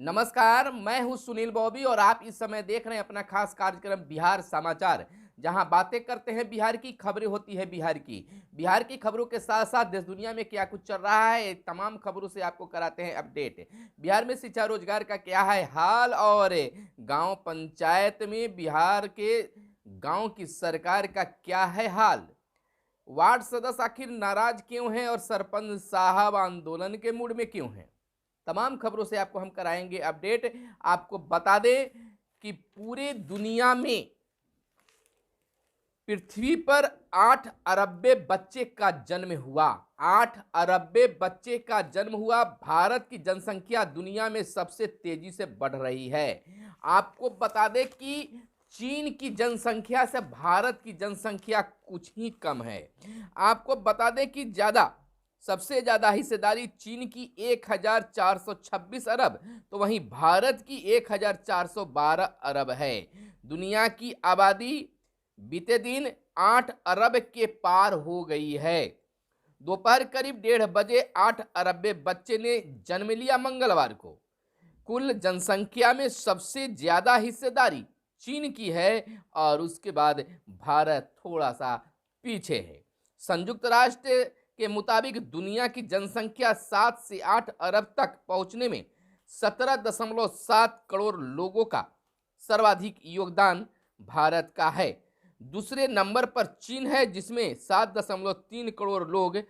नमस्कार, मैं हूं सुनील बॉबी और आप इस समय देख रहे हैं अपना खास कार्यक्रम बिहार समाचार, जहां बातें करते हैं बिहार की, खबरें होती है बिहार की खबरों के साथ साथ देश दुनिया में क्या कुछ चल रहा है, तमाम खबरों से आपको कराते हैं अपडेट। बिहार में शिक्षा रोजगार का क्या है हाल और गांव पंचायत में बिहार के गांव की सरकार का क्या है हाल। वार्ड सदस्य आखिर नाराज क्यों हैं और सरपंच साहब आंदोलन के मूड में क्यों हैं, तमाम खबरों से आपको हम कराएंगे अपडेट। आपको बता दें कि पूरे दुनिया में पृथ्वी पर 8 अरबे बच्चे का जन्म हुआ। 8 अरबे बच्चे का जन्म हुआ। भारत की जनसंख्या दुनिया में सबसे तेजी से बढ़ रही है। आपको बता दें कि चीन की जनसंख्या से भारत की जनसंख्या कुछ ही कम है। आपको बता दें कि सबसे ज्यादा हिस्सेदारी चीन की 1426 अरब, तो वहीं भारत की 1412 अरब है। दुनिया की आबादी बीते दिन 8 अरब के पार हो गई है। दोपहर करीब 1:30 बजे 8 अरबे बच्चे ने जन्म लिया मंगलवार को। कुल जनसंख्या में सबसे ज्यादा हिस्सेदारी चीन की है और उसके बाद भारत थोड़ा सा पीछे है। संयुक्त राष्ट्र के मुताबिक दुनिया की जनसंख्या 7 से 8 अरब तक पहुंचने में 17.7 करोड़ लोगों का सर्वाधिक योगदान भारत का है। दूसरे नंबर पर चीन है जिसमें 7.3 करोड़ लोग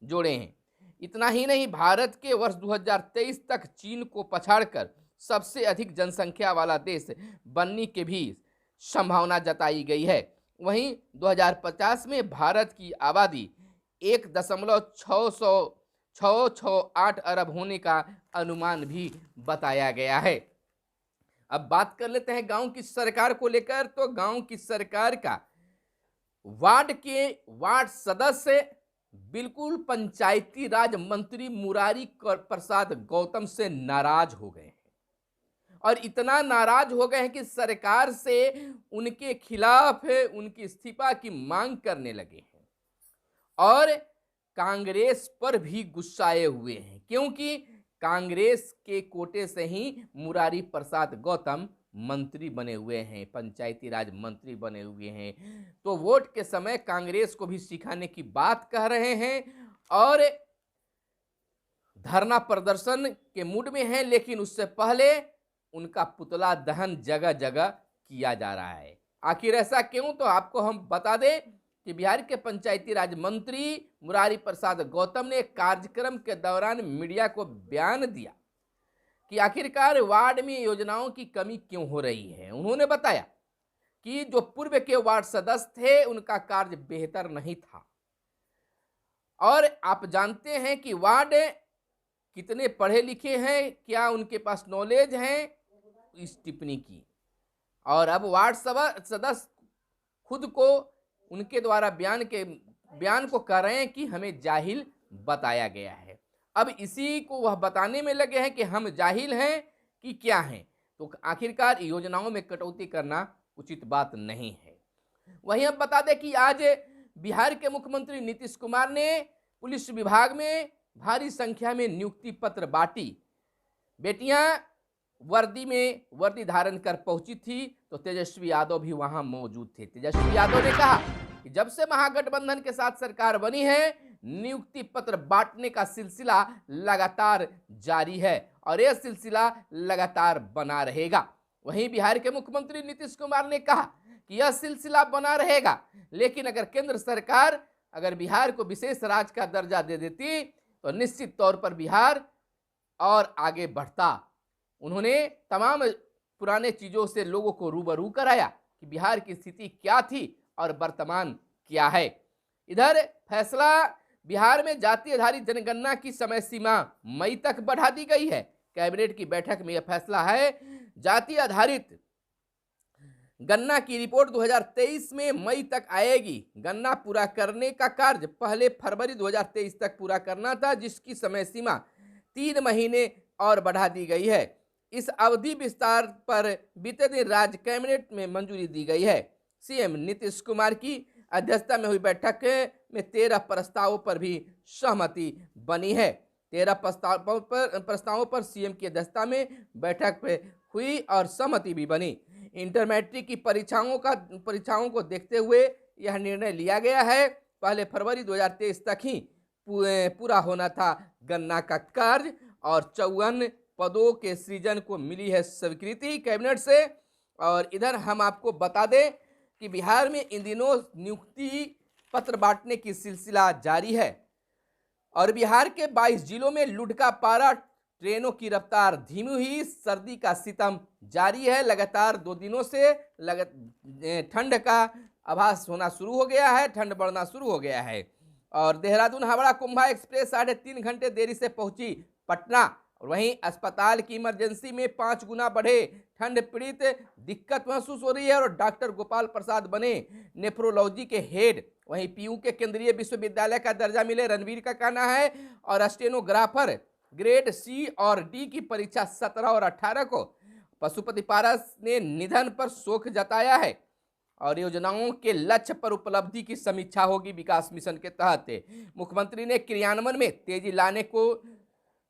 जोड़े हैं। इतना ही नहीं, भारत के वर्ष 2023 तक चीन को पछाड़कर सबसे अधिक जनसंख्या वाला देश बनने की भी संभावना जताई गई है। वहीं 2050 में भारत की आबादी 1.668 अरब होने का अनुमान भी बताया गया है। अब बात कर लेते हैं गांव की सरकार को लेकर। तो गांव की सरकार का वार्ड सदस्य बिल्कुल पंचायती राज मंत्री मुरारी प्रसाद गौतम से नाराज हो गए हैं और इतना नाराज हो गए हैं कि सरकार से उनके खिलाफ उनकी इस्तीफा की मांग करने लगे हैं और कांग्रेस पर भी गुस्साए हुए हैं, क्योंकि कांग्रेस के कोटे से ही मुरारी प्रसाद गौतम मंत्री बने हुए हैं, पंचायती राज मंत्री बने हुए हैं। तो वोट के समय कांग्रेस को भी सिखाने की बात कह रहे हैं और धरना प्रदर्शन के मूड में हैं, लेकिन उससे पहले उनका पुतला दहन जगह जगह किया जा रहा है। आखिर ऐसा क्यों, तो आपको हम बता दें कि बिहार के पंचायती राज मंत्री मुरारी प्रसाद गौतम ने कार्यक्रम के दौरान मीडिया को बयान दिया कि आखिरकार वार्ड में योजनाओं की कमी क्यों हो रही है। उन्होंने बताया कि जो पूर्व के वार्ड सदस्य थे उनका कार्य बेहतर नहीं था और आप जानते हैं कि वार्ड कितने पढ़े लिखे हैं, क्या उनके पास नॉलेज है, इस टिप्पणी की। और अब वार्ड सदस्य खुद को उनके द्वारा बयान को कह रहे हैं कि हमें जाहिल बताया गया है। अब इसी को वह बताने में लगे हैं कि हम जाहिल हैं कि क्या हैं। तो आखिरकार योजनाओं में कटौती करना उचित बात नहीं है। वहीं अब बता दें कि आज बिहार के मुख्यमंत्री नीतीश कुमार ने पुलिस विभाग में भारी संख्या में नियुक्ति पत्र बांटी। बेटियां वर्दी धारण कर पहुंची थी, तो तेजस्वी यादव भी वहां मौजूद थे। तेजस्वी यादव ने कहा कि जब से महागठबंधन के साथ सरकार बनी है, नियुक्ति पत्र बांटने का सिलसिला लगातार जारी है और यह सिलसिला लगातार बना रहेगा। वहीं बिहार के मुख्यमंत्री नीतीश कुमार ने कहा कि यह सिलसिला बना रहेगा, लेकिन अगर केंद्र सरकार बिहार को विशेष राज्य का दर्जा दे देती तो निश्चित तौर पर बिहार और आगे बढ़ता। उन्होंने तमाम पुराने चीजों से लोगों को रूबरू कराया कि बिहार की स्थिति क्या थी और वर्तमान क्या है। इधर फैसला, बिहार में जाति आधारित जनगणना की समय सीमा मई तक बढ़ा दी गई है। कैबिनेट की बैठक में यह फैसला है। जाति आधारित गणना की रिपोर्ट 2023 में मई तक आएगी। गणना पूरा करने का कार्य पहले फरवरी 2023 तक पूरा करना था, जिसकी समय सीमा 3 महीने और बढ़ा दी गई है। इस अवधि विस्तार पर बीते दिन राज्य कैबिनेट में मंजूरी दी गई है। सीएम नीतीश कुमार की अध्यक्षता में हुई बैठक में 13 प्रस्तावों पर भी सहमति बनी है। 13 प्रस्तावों पर सीएम की अध्यक्षता में बैठक पे हुई और सहमति भी बनी। इंटर मैट्रिक की परीक्षाओं को देखते हुए यह निर्णय लिया गया है। पहले फरवरी 2023 तक ही पूरा होना था गणना का कार्य और 54 पदों के सृजन को मिली है स्वीकृति कैबिनेट से। और इधर हम आपको बता दें कि बिहार में इन दिनों नियुक्ति पत्र बांटने की सिलसिला जारी है और बिहार के 22 जिलों में लूट का पारा, ट्रेनों की रफ्तार धीमी हुई, सर्दी का सितम जारी है। लगातार 2 दिनों से ठंड का आभास होना शुरू हो गया है, ठंड बढ़ना शुरू हो गया है। और देहरादून हावड़ा कुंभा एक्सप्रेस 3.5 घंटे देरी से पहुंची पटना। और वहीं अस्पताल की इमरजेंसी में 5 गुना बढ़े ठंड पीड़ित, दिक्कत महसूस हो रही है और डॉक्टर गोपाल प्रसाद बने नेफ्रोलॉजी के हेड। वहीं पीयू के केंद्रीय विश्वविद्यालय का दर्जा मिले रणवीर का कहना है। और स्टेनोग्राफर ग्रेड सी और डी की परीक्षा 17 और 18 को। पशुपति पारस ने निधन पर शोक जताया है और योजनाओं के लक्ष्य पर उपलब्धि की समीक्षा होगी। विकास मिशन के तहत मुख्यमंत्री ने क्रियान्वयन में तेजी लाने को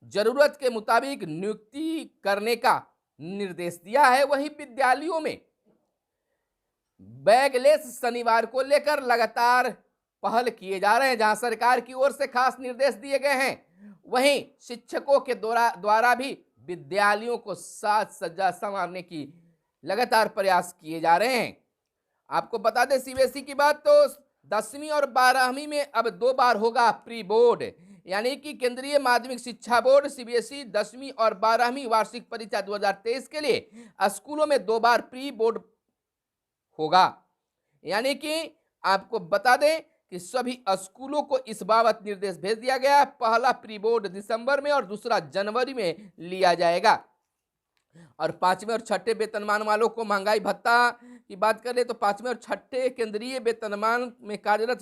जरूरत के मुताबिक नियुक्ति करने का निर्देश दिया है। वहीं विद्यालयों में बैगलेस शनिवार को लेकर लगातार पहल किए जा रहे हैं, जहां सरकार की ओर से खास निर्देश दिए गए हैं। वहीं शिक्षकों के द्वारा भी विद्यालयों को साज सज्जा संवारने की लगातार प्रयास किए जा रहे हैं। आपको बता दें सीबीएसई की बात, तो 10वीं और 12वीं में अब 2 बार होगा प्री बोर्ड, यानी कि केंद्रीय माध्यमिक शिक्षा बोर्ड सीबीएसई 10वीं और 12वीं वार्षिक परीक्षा 2023 के लिए स्कूलों में 2 बार प्री बोर्ड होगा। यानी कि आपको बता दें कि सभी स्कूलों को इस बाबत निर्देश भेज दिया गया है। पहला प्री बोर्ड दिसंबर में और दूसरा जनवरी में लिया जाएगा। और 5वें और 6ठे वेतनमान वालों को महंगाई भत्ता की बात करें तो 5वें और 6ठे केंद्रीय वेतनमान में कार्यरत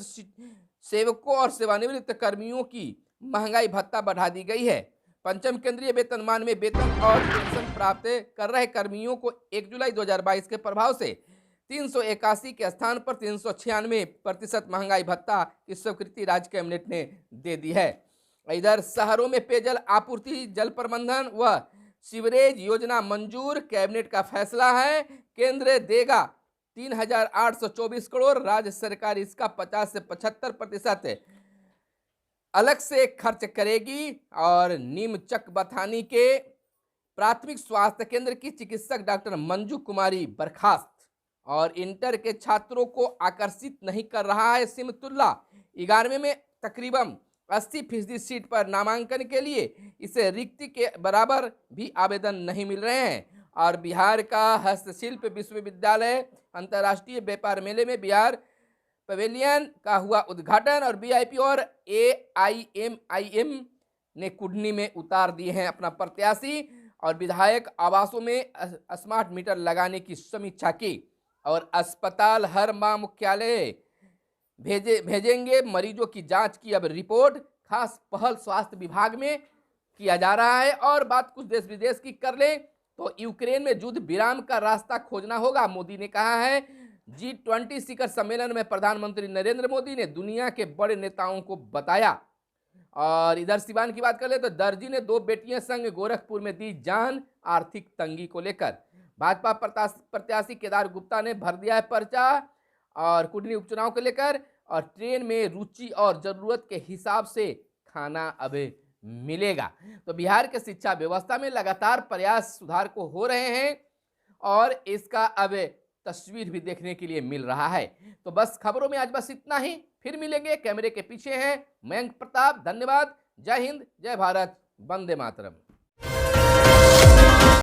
सेवकों और सेवानिवृत्त कर्मियों की महंगाई भत्ता बढ़ा दी गई है। 5वें केंद्रीय वेतनमान में वेतन और पेंशन प्राप्त कर रहे कर्मियों को 1 जुलाई 2022 के प्रभाव से 381 के स्थान पर 396% महंगाई भत्ता की स्वीकृति राज्य कैबिनेट ने दे दी है। इधर शहरों में पेयजल आपूर्ति, जल प्रबंधन व सीवरेज योजना मंजूर, कैबिनेट का फैसला है। केंद्र देगा 3,824 करोड़, राज्य सरकार इसका 50 से 75% अलग से खर्च करेगी। और नीमचक बथानी के प्राथमिक स्वास्थ्य केंद्र की चिकित्सक डॉक्टर मंजू कुमारी बर्खास्त। और इंटर के छात्रों को आकर्षित नहीं कर रहा है सिमतुल्ला। 11वें में तकरीबन 80% सीट पर नामांकन के लिए इसे रिक्ति के बराबर भी आवेदन नहीं मिल रहे हैं। और बिहार का हस्तशिल्प विश्वविद्यालय अंतर्राष्ट्रीय व्यापार मेले में बिहार पवेलियन का हुआ उद्घाटन। और बीआईपी और एआईएमआईएम ने कुढ़नी में उतार दिए हैं अपना प्रत्याशी। और विधायक आवासों में स्मार्ट मीटर लगाने की समीक्षा की। और अस्पताल हर माह मुख्यालय भेजेंगे मरीजों की जांच की अब रिपोर्ट। खास पहल स्वास्थ्य विभाग में किया जा रहा है। और बात कुछ देश विदेश की कर ले तो यूक्रेन में युद्ध विराम का रास्ता खोजना होगा, मोदी ने कहा है। G20 शिखर सम्मेलन में प्रधानमंत्री नरेंद्र मोदी ने दुनिया के बड़े नेताओं को बताया। और इधर सिवान की बात कर ले तो दर्जी ने 2 बेटियां संग गोरखपुर में दी जान, आर्थिक तंगी को लेकर। भाजपा प्रत्याशी केदार गुप्ता ने भर दिया है पर्चा और कुढ़नी उपचुनाव को लेकर। और ट्रेन में रुचि और जरूरत के हिसाब से खाना अब मिलेगा। तो बिहार के शिक्षा व्यवस्था में लगातार प्रयास सुधार को हो रहे हैं और इसका अब तस्वीर भी देखने के लिए मिल रहा है। तो बस खबरों में आज बस इतना ही, फिर मिलेंगे। कैमरे के पीछे हैं मयंक प्रताप। धन्यवाद। जय हिंद, जय भारत, वंदे मातरम।